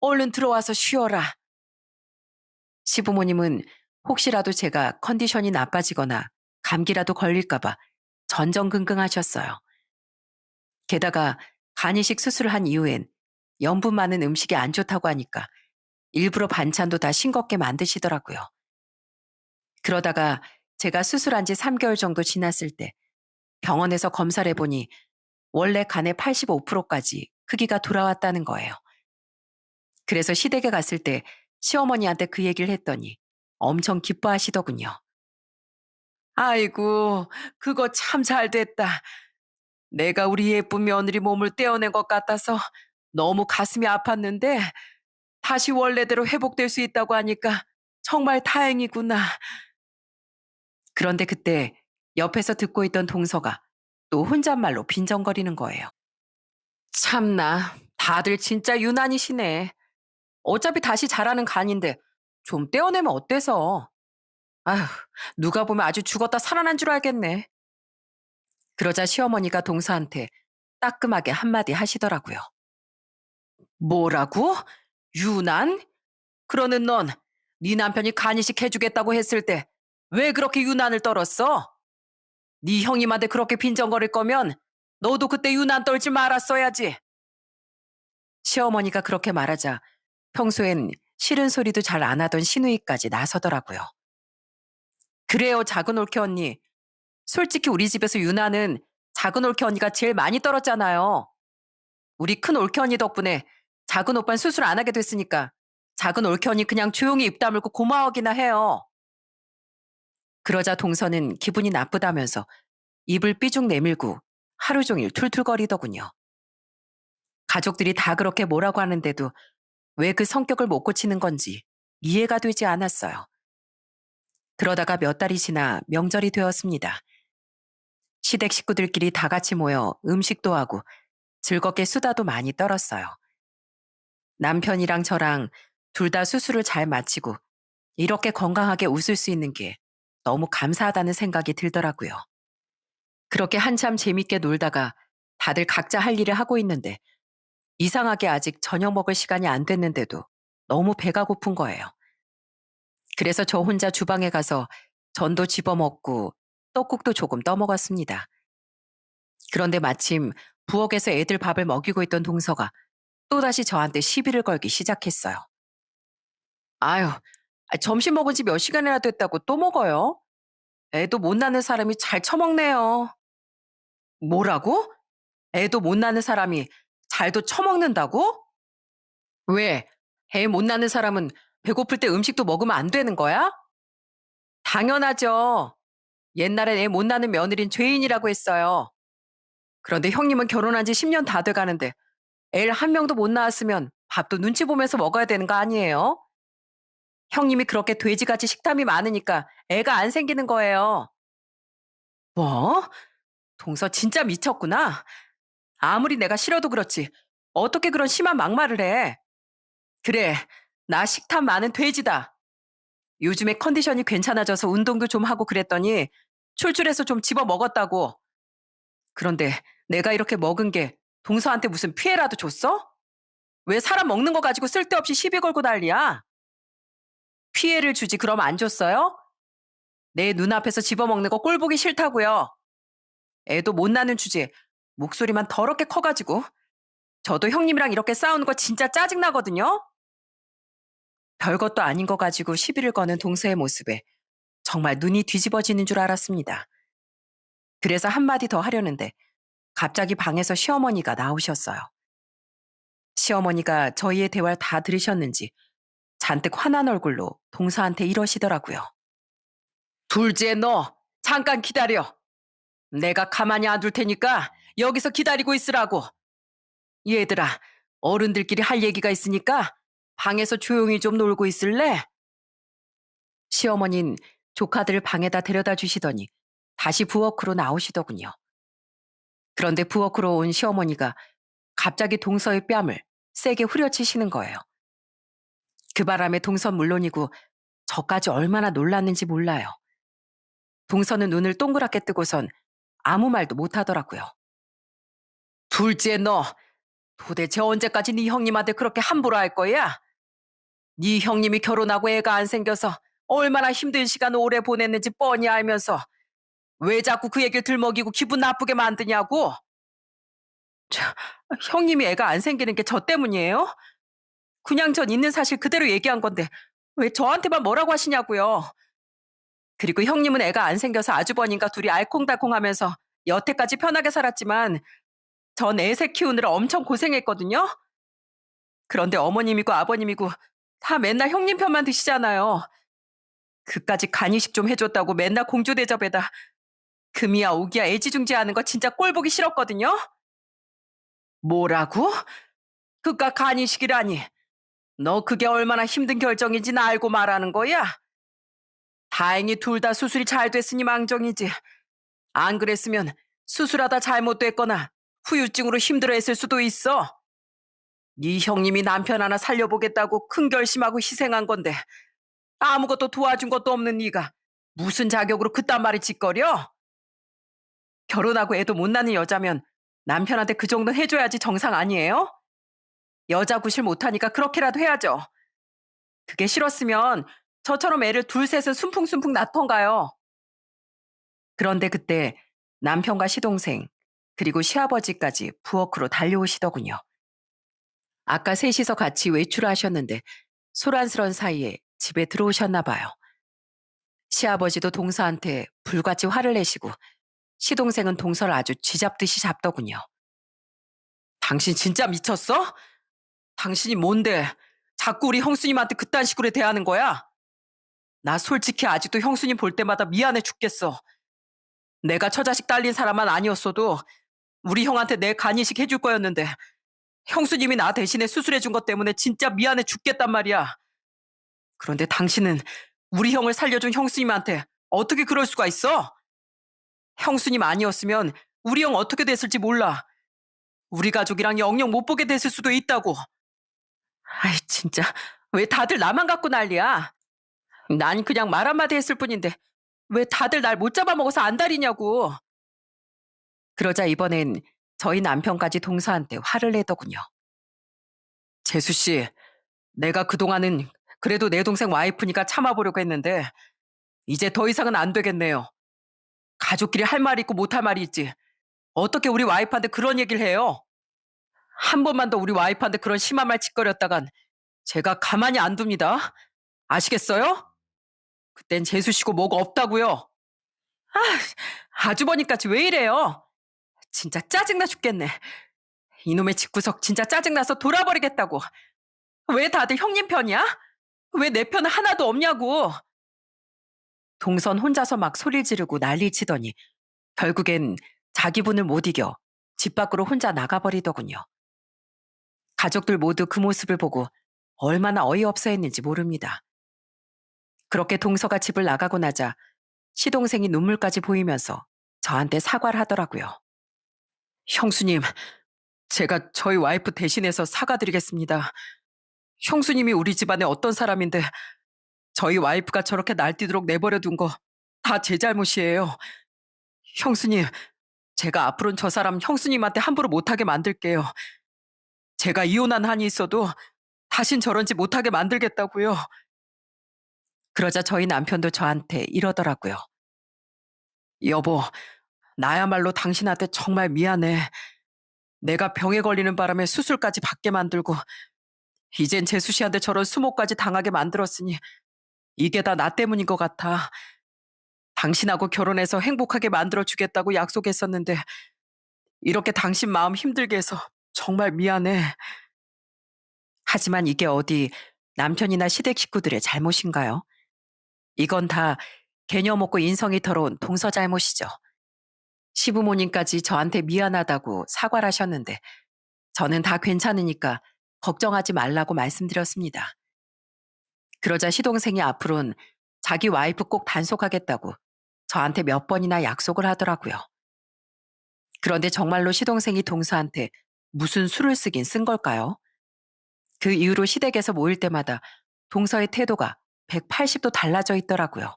얼른 들어와서 쉬어라. 시부모님은 혹시라도 제가 컨디션이 나빠지거나 감기라도 걸릴까봐 전전긍긍하셨어요. 게다가 간이식 수술을 한 이후엔 염분 많은 음식이 안 좋다고 하니까 일부러 반찬도 다 싱겁게 만드시더라고요. 그러다가 제가 수술한 지 3개월 정도 지났을 때 병원에서 검사를 해보니 원래 간의 85%까지 크기가 돌아왔다는 거예요. 그래서 시댁에 갔을 때 시어머니한테 그 얘기를 했더니 엄청 기뻐하시더군요. 아이고, 그거 참 잘 됐다. 내가 우리 예쁜 며느리 몸을 떼어낸 것 같아서 너무 가슴이 아팠는데 다시 원래대로 회복될 수 있다고 하니까 정말 다행이구나. 그런데 그때 옆에서 듣고 있던 동서가 또 혼잣말로 빈정거리는 거예요. 참나, 다들 진짜 유난이시네. 어차피 다시 자라는 간인데 좀 떼어내면 어때서? 아휴, 누가 보면 아주 죽었다 살아난 줄 알겠네. 그러자 시어머니가 동서한테 따끔하게 한마디 하시더라고요. 뭐라고? 유난? 그러는 넌 네 남편이 간이식 해주겠다고 했을 때 왜 그렇게 유난을 떨었어? 네 형님한테 그렇게 빈정거릴 거면 너도 그때 유난 떨지 말았어야지. 시어머니가 그렇게 말하자 평소엔 싫은 소리도 잘 안 하던 시누이까지 나서더라고요. 그래요, 작은 올케 언니. 솔직히 우리 집에서 유나는 작은 올케 언니가 제일 많이 떨었잖아요. 우리 큰 올케 언니 덕분에 작은 오빤 수술 안 하게 됐으니까 작은 올케 언니 그냥 조용히 입 다물고 고마워하기나 해요. 그러자 동서는 기분이 나쁘다면서 입을 삐죽 내밀고 하루 종일 툴툴거리더군요. 가족들이 다 그렇게 뭐라고 하는데도 왜 그 성격을 못 고치는 건지 이해가 되지 않았어요. 그러다가 몇 달이 지나 명절이 되었습니다. 시댁 식구들끼리 다 같이 모여 음식도 하고 즐겁게 수다도 많이 떨었어요. 남편이랑 저랑 둘 다 수술을 잘 마치고 이렇게 건강하게 웃을 수 있는 게 너무 감사하다는 생각이 들더라고요. 그렇게 한참 재밌게 놀다가 다들 각자 할 일을 하고 있는데 이상하게 아직 저녁 먹을 시간이 안 됐는데도 너무 배가 고픈 거예요. 그래서 저 혼자 주방에 가서 전도 집어 먹고 떡국도 조금 떠먹었습니다. 그런데 마침 부엌에서 애들 밥을 먹이고 있던 동서가 또다시 저한테 시비를 걸기 시작했어요. 아유, 점심 먹은 지 몇 시간이나 됐다고 또 먹어요? 애도 못 낳는 사람이 잘 처먹네요. 뭐라고? 애도 못 낳는 사람이 잘도 처먹는다고? 왜? 애 못 낳는 사람은 배고플 때 음식도 먹으면 안 되는 거야? 당연하죠. 옛날엔 애 못 낳는 며느린 죄인이라고 했어요. 그런데 형님은 결혼한 지 10년 다 돼가는데 애를 한 명도 못 낳았으면 밥도 눈치 보면서 먹어야 되는 거 아니에요? 형님이 그렇게 돼지같이 식탐이 많으니까 애가 안 생기는 거예요. 뭐? 동서 진짜 미쳤구나. 아무리 내가 싫어도 그렇지. 어떻게 그런 심한 막말을 해? 그래, 나 식탐 많은 돼지다. 요즘에 컨디션이 괜찮아져서 운동도 좀 하고 그랬더니 출출해서 좀 집어 먹었다고. 그런데 내가 이렇게 먹은 게 동서한테 무슨 피해라도 줬어? 왜 사람 먹는 거 가지고 쓸데없이 시비 걸고 난리야? 피해를 주지 그럼 안 줬어요? 내 눈앞에서 집어먹는 거 꼴보기 싫다고요. 애도 못 낳는 주제에 목소리만 더럽게 커가지고 저도 형님이랑 이렇게 싸우는 거 진짜 짜증나거든요. 별것도 아닌 거 가지고 시비를 거는 동서의 모습에 정말 눈이 뒤집어지는 줄 알았습니다. 그래서 한마디 더 하려는데 갑자기 방에서 시어머니가 나오셨어요. 시어머니가 저희의 대화를 다 들으셨는지 잔뜩 화난 얼굴로 동서한테 이러시더라고요. 둘째 너, 잠깐 기다려. 내가 가만히 안 둘 테니까 여기서 기다리고 있으라고. 얘들아, 어른들끼리 할 얘기가 있으니까 방에서 조용히 좀 놀고 있을래? 시어머니는 조카들을 방에다 데려다 주시더니 다시 부엌으로 나오시더군요. 그런데 부엌으로 온 시어머니가 갑자기 동서의 뺨을 세게 후려치시는 거예요. 그 바람에 동선 물론이고 저까지 얼마나 놀랐는지 몰라요. 동서는 눈을 동그랗게 뜨고선 아무 말도 못하더라고요. 둘째 너, 도대체 언제까지 네 형님한테 그렇게 함부로 할 거야? 네 형님이 결혼하고 애가 안 생겨서 얼마나 힘든 시간 오래 보냈는지 뻔히 알면서 왜 자꾸 그 얘기를 들먹이고 기분 나쁘게 만드냐고? 자, 형님이 애가 안 생기는 게 저 때문이에요? 그냥 전 있는 사실 그대로 얘기한 건데 왜 저한테만 뭐라고 하시냐고요? 그리고 형님은 애가 안 생겨서 아주버님과 둘이 알콩달콩하면서 여태까지 편하게 살았지만 전 애새 키우느라 엄청 고생했거든요? 그런데 어머님이고 아버님이고 다 맨날 형님 편만 드시잖아요. 그까짓 간이식 좀 해줬다고 맨날 공주 대접에다 금이야 오기야 애지중지하는 거 진짜 꼴 보기 싫었거든요? 뭐라고? 그깟 간이식이라니. 너 그게 얼마나 힘든 결정인지 나 알고 말하는 거야? 다행히 둘 다 수술이 잘 됐으니 망정이지. 안 그랬으면 수술하다 잘못됐거나 후유증으로 힘들어했을 수도 있어. 네 형님이 남편 하나 살려보겠다고 큰 결심하고 희생한 건데 아무것도 도와준 것도 없는 네가 무슨 자격으로 그딴 말을 짓거려? 결혼하고 애도 못 낳는 여자면 남편한테 그 정도 해줘야지 정상 아니에요? 여자 구실 못하니까 그렇게라도 해야죠. 그게 싫었으면 저처럼 애를 둘 셋을 순풍순풍 낳던가요. 그런데 그때 남편과 시동생 그리고 시아버지까지 부엌으로 달려오시더군요. 아까 셋이서 같이 외출하셨는데 소란스런 사이에 집에 들어오셨나 봐요. 시아버지도 동서한테 불같이 화를 내시고 시동생은 동서를 아주 쥐잡듯이 잡더군요. 당신 진짜 미쳤어? 당신이 뭔데 자꾸 우리 형수님한테 그딴 식으로 대하는 거야? 나 솔직히 아직도 형수님 볼 때마다 미안해 죽겠어. 내가 처자식 딸린 사람만 아니었어도 우리 형한테 내 간이식 해줄 거였는데 형수님이 나 대신에 수술해 준 것 때문에 진짜 미안해 죽겠단 말이야. 그런데 당신은 우리 형을 살려준 형수님한테 어떻게 그럴 수가 있어? 형수님 아니었으면 우리 형 어떻게 됐을지 몰라. 우리 가족이랑 영영 못 보게 됐을 수도 있다고. 아이 진짜 왜 다들 나만 갖고 난리야? 난 그냥 말 한마디 했을 뿐인데 왜 다들 날 못 잡아먹어서 안달이냐고. 그러자 이번엔 저희 남편까지 동서한테 화를 내더군요. 재수 씨, 내가 그동안은 그래도 내 동생 와이프니까 참아보려고 했는데 이제 더 이상은 안 되겠네요. 가족끼리 할 말이 있고 못할 말이 있지. 어떻게 우리 와이프한테 그런 얘기를 해요? 한 번만 더 우리 와이프한테 그런 심한 말 짓거렸다간 제가 가만히 안 둡니다. 아시겠어요? 그땐 재수 씨고 뭐가 없다고요. 아주버님까지 왜 이래요? 진짜 짜증나 죽겠네. 이놈의 집구석 진짜 짜증나서 돌아버리겠다고. 왜 다들 형님 편이야? 왜 내 편은 하나도 없냐고. 동선 혼자서 막 소리를 지르고 난리치더니 결국엔 자기 분을 못 이겨 집 밖으로 혼자 나가버리더군요. 가족들 모두 그 모습을 보고 얼마나 어이없어 했는지 모릅니다. 그렇게 동서가 집을 나가고 나자 시동생이 눈물까지 보이면서 저한테 사과를 하더라고요. 형수님, 제가 저희 와이프 대신해서 사과드리겠습니다. 형수님이 우리 집안에 어떤 사람인데 저희 와이프가 저렇게 날뛰도록 내버려 둔 거 다 제 잘못이에요. 형수님, 제가 앞으로는 저 사람 형수님한테 함부로 못하게 만들게요. 제가 이혼한 한이 있어도 다신 저런 짓 못하게 만들겠다고요. 그러자 저희 남편도 저한테 이러더라고요. 여보, 나야말로 당신한테 정말 미안해. 내가 병에 걸리는 바람에 수술까지 받게 만들고 이젠 재수 씨한테 저런 수모까지 당하게 만들었으니 이게 다 나 때문인 것 같아. 당신하고 결혼해서 행복하게 만들어주겠다고 약속했었는데 이렇게 당신 마음 힘들게 해서 정말 미안해. 하지만 이게 어디 남편이나 시댁 식구들의 잘못인가요? 이건 다 개념 없고 인성이 더러운 동서 잘못이죠. 시부모님까지 저한테 미안하다고 사과를 하셨는데 저는 다 괜찮으니까 걱정하지 말라고 말씀드렸습니다. 그러자 시동생이 앞으로는 자기 와이프 꼭 단속하겠다고 저한테 몇 번이나 약속을 하더라고요. 그런데 정말로 시동생이 동서한테 무슨 수를 쓰긴 쓴 걸까요? 그 이후로 시댁에서 모일 때마다 동서의 태도가 180도 달라져 있더라고요.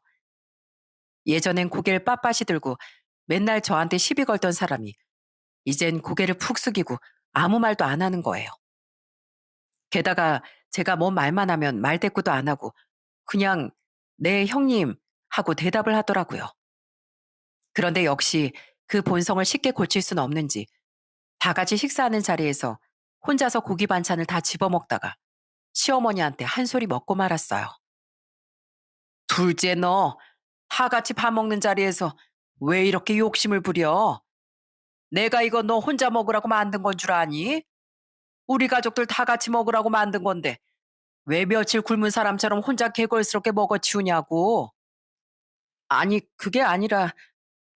예전엔 고개를 빳빳이 들고 맨날 저한테 시비 걸던 사람이 이젠 고개를 푹 숙이고 아무 말도 안 하는 거예요. 게다가 제가 뭔 말만 하면 말대꾸도 안 하고 그냥 네 형님 하고 대답을 하더라고요. 그런데 역시 그 본성을 쉽게 고칠 수는 없는지 다 같이 식사하는 자리에서 혼자서 고기 반찬을 다 집어먹다가 시어머니한테 한 소리 먹고 말았어요. 둘째 너, 다 같이 밥 먹는 자리에서 왜 이렇게 욕심을 부려? 내가 이거 너 혼자 먹으라고 만든 건 줄 아니? 우리 가족들 다 같이 먹으라고 만든 건데 왜 며칠 굶은 사람처럼 혼자 개걸스럽게 먹어치우냐고. 아니 그게 아니라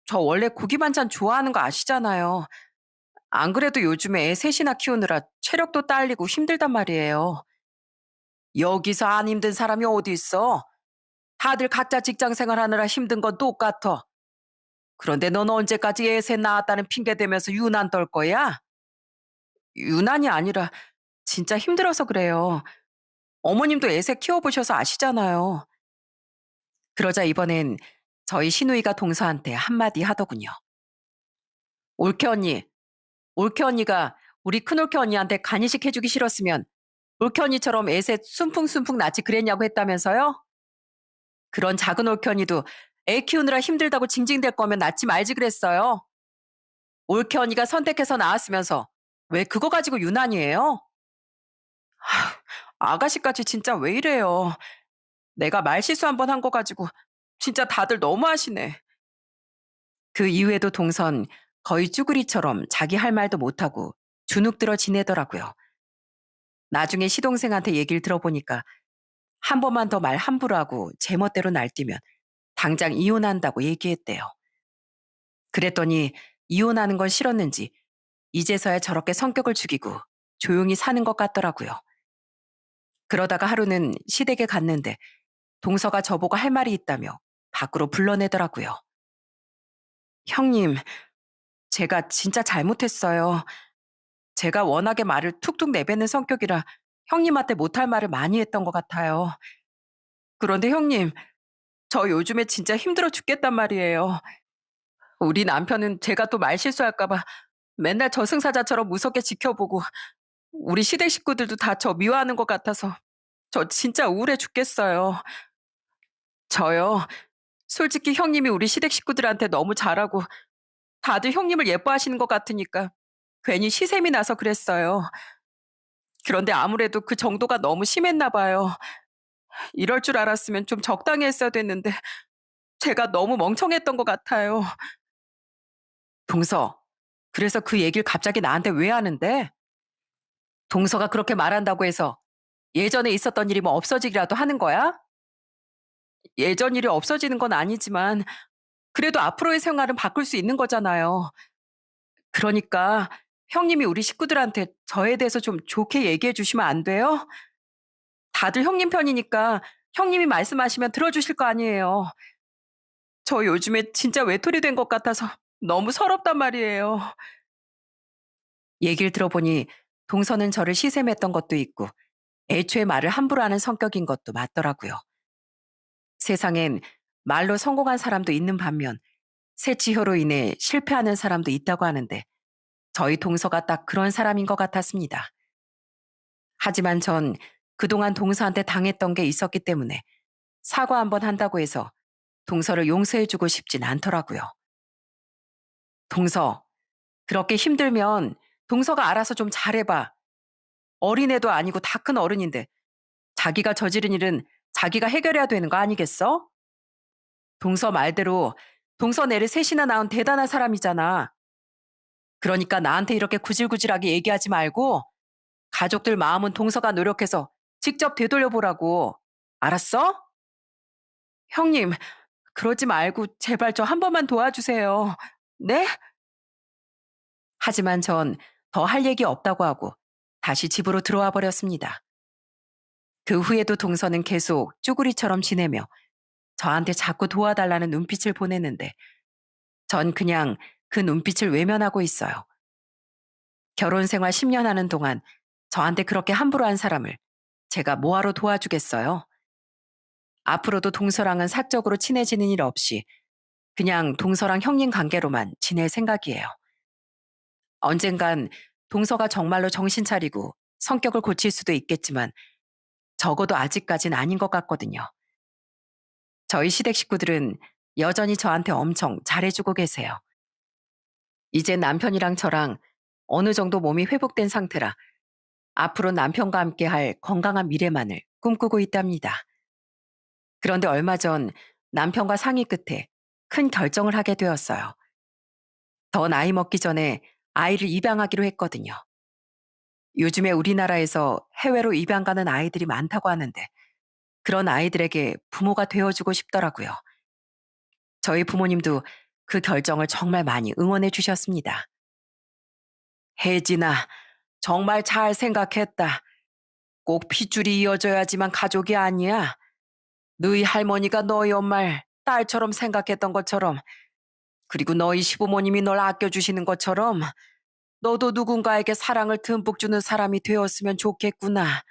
저 원래 고기 반찬 좋아하는 거 아시잖아요. 안 그래도 요즘에 애 셋이나 키우느라 체력도 딸리고 힘들단 말이에요. 여기서 안 힘든 사람이 어디 있어? 다들 각자 직장 생활하느라 힘든 건 똑같아. 그런데 넌 언제까지 애 셋 낳았다는 핑계 대면서 유난 떨 거야? 유난이 아니라 진짜 힘들어서 그래요. 어머님도 애 셋 키워보셔서 아시잖아요. 그러자 이번엔 저희 시누이가 동서한테 한마디 하더군요. 올케 언니, 올케 언니가 우리 큰올케 언니한테 간이식 해주기 싫었으면 올케 언니처럼 애 셋 순풍순풍 낳지 그랬냐고 했다면서요? 그런 작은 올케 언니도 애 키우느라 힘들다고 징징댈 거면 낳지 말지 그랬어요. 올케 언니가 선택해서 낳았으면서 왜 그거 가지고 유난이에요? 아가씨까지 진짜 왜 이래요. 내가 말실수 한 번 한 거 가지고 진짜 다들 너무하시네. 그 이후에도 동선 거의 쭈구리처럼 자기 할 말도 못하고 주눅들어 지내더라고요. 나중에 시동생한테 얘기를 들어보니까 한 번만 더 말 함부로 하고 제멋대로 날뛰면 당장 이혼한다고 얘기했대요. 그랬더니 이혼하는 건 싫었는지 이제서야 저렇게 성격을 죽이고 조용히 사는 것 같더라고요. 그러다가 하루는 시댁에 갔는데 동서가 저보고 할 말이 있다며 밖으로 불러내더라고요. 형님, 제가 진짜 잘못했어요. 제가 워낙에 말을 툭툭 내뱉는 성격이라 형님한테 못할 말을 많이 했던 것 같아요. 그런데 형님, 저 요즘에 진짜 힘들어 죽겠단 말이에요. 우리 남편은 제가 또 말실수할까봐 맨날 저승사자처럼 무섭게 지켜보고 우리 시댁 식구들도 다 저 미워하는 것 같아서 저 진짜 우울해 죽겠어요. 저요. 솔직히 형님이 우리 시댁 식구들한테 너무 잘하고 다들 형님을 예뻐하시는 것 같으니까 괜히 시샘이 나서 그랬어요. 그런데 아무래도 그 정도가 너무 심했나 봐요. 이럴 줄 알았으면 좀 적당히 했어야 됐는데 제가 너무 멍청했던 것 같아요. 동서, 그래서 그 얘기를 갑자기 나한테 왜 하는데? 동서가 그렇게 말한다고 해서 예전에 있었던 일이 뭐 없어지기라도 하는 거야? 예전 일이 없어지는 건 아니지만 그래도 앞으로의 생활은 바꿀 수 있는 거잖아요. 그러니까 형님이 우리 식구들한테 저에 대해서 좀 좋게 얘기해 주시면 안 돼요? 다들 형님 편이니까 형님이 말씀하시면 들어주실 거 아니에요. 저 요즘에 진짜 외톨이 된 것 같아서 너무 서럽단 말이에요. 얘기를 들어보니 동서는 저를 시샘했던 것도 있고 애초에 말을 함부로 하는 성격인 것도 맞더라고요. 세상엔 말로 성공한 사람도 있는 반면 새치효로 인해 실패하는 사람도 있다고 하는데 저희 동서가 딱 그런 사람인 것 같았습니다. 하지만 전 그동안 동서한테 당했던 게 있었기 때문에 사과 한번 한다고 해서 동서를 용서해주고 싶진 않더라고요. 동서, 그렇게 힘들면 동서가 알아서 좀 잘해봐. 어린애도 아니고 다 큰 어른인데 자기가 저지른 일은 자기가 해결해야 되는 거 아니겠어? 동서 말대로 동서내를 셋이나 낳은 대단한 사람이잖아. 그러니까 나한테 이렇게 구질구질하게 얘기하지 말고 가족들 마음은 동서가 노력해서 직접 되돌려 보라고. 알았어? 형님, 그러지 말고 제발 저 한 번만 도와주세요. 네? 하지만 전 더 할 얘기 없다고 하고 다시 집으로 들어와 버렸습니다. 그 후에도 동서는 계속 쭈구리처럼 지내며 저한테 자꾸 도와달라는 눈빛을 보내는데 전 그냥 그 눈빛을 외면하고 있어요. 결혼 생활 10년 하는 동안 저한테 그렇게 함부로 한 사람을 제가 뭐하러 도와주겠어요? 앞으로도 동서랑은 사적으로 친해지는 일 없이 그냥 동서랑 형님 관계로만 지낼 생각이에요. 언젠간 동서가 정말로 정신 차리고 성격을 고칠 수도 있겠지만 적어도 아직까진 아닌 것 같거든요. 저희 시댁 식구들은 여전히 저한테 엄청 잘해주고 계세요. 이제 남편이랑 저랑 어느 정도 몸이 회복된 상태라 앞으로 남편과 함께 할 건강한 미래만을 꿈꾸고 있답니다. 그런데 얼마 전 남편과 상의 끝에 큰 결정을 하게 되었어요. 더 나이 먹기 전에 아이를 입양하기로 했거든요. 요즘에 우리나라에서 해외로 입양 가는 아이들이 많다고 하는데 그런 아이들에게 부모가 되어주고 싶더라고요. 저희 부모님도 그 결정을 정말 많이 응원해 주셨습니다. 혜진아, 정말 잘 생각했다. 꼭 핏줄이 이어져야지만 가족이 아니야. 너희 할머니가 너희 엄마를 딸처럼 생각했던 것처럼, 그리고 너희 시부모님이 널 아껴주시는 것처럼 너도 누군가에게 사랑을 듬뿍 주는 사람이 되었으면 좋겠구나.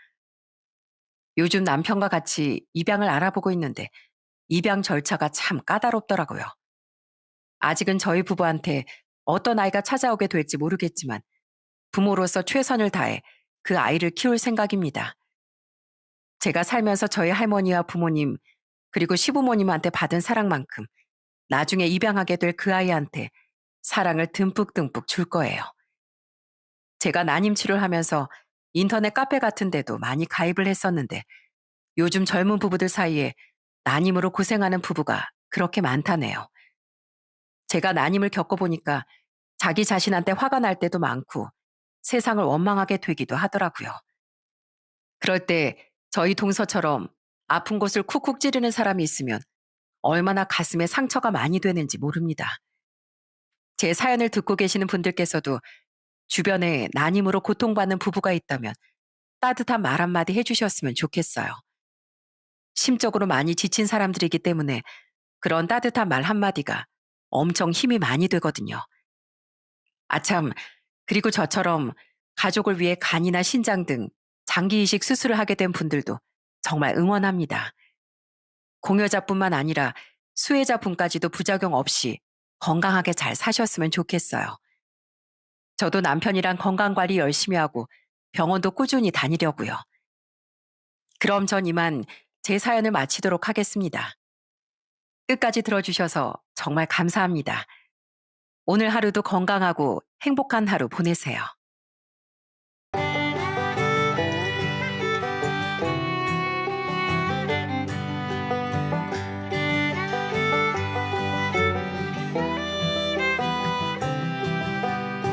요즘 남편과 같이 입양을 알아보고 있는데 입양 절차가 참 까다롭더라고요. 아직은 저희 부부한테 어떤 아이가 찾아오게 될지 모르겠지만 부모로서 최선을 다해 그 아이를 키울 생각입니다. 제가 살면서 저희 할머니와 부모님 그리고 시부모님한테 받은 사랑만큼 나중에 입양하게 될 그 아이한테 사랑을 듬뿍듬뿍 줄 거예요. 제가 난임 치료를 하면서 인터넷 카페 같은 데도 많이 가입을 했었는데 요즘 젊은 부부들 사이에 난임으로 고생하는 부부가 그렇게 많다네요. 제가 난임을 겪어보니까 자기 자신한테 화가 날 때도 많고 세상을 원망하게 되기도 하더라고요. 그럴 때 저희 동서처럼 아픈 곳을 쿡쿡 찌르는 사람이 있으면 얼마나 가슴에 상처가 많이 되는지 모릅니다. 제 사연을 듣고 계시는 분들께서도 주변에 난임으로 고통받는 부부가 있다면 따뜻한 말 한마디 해주셨으면 좋겠어요. 심적으로 많이 지친 사람들이기 때문에 그런 따뜻한 말 한마디가 엄청 힘이 많이 되거든요. 아참, 그리고 저처럼 가족을 위해 간이나 신장 등 장기 이식 수술을 하게 된 분들도 정말 응원합니다. 공여자뿐만 아니라 수혜자분까지도 부작용 없이 건강하게 잘 사셨으면 좋겠어요. 저도 남편이랑 건강관리 열심히 하고 병원도 꾸준히 다니려고요. 그럼 전 이만 제 사연을 마치도록 하겠습니다. 끝까지 들어주셔서 정말 감사합니다. 오늘 하루도 건강하고 행복한 하루 보내세요.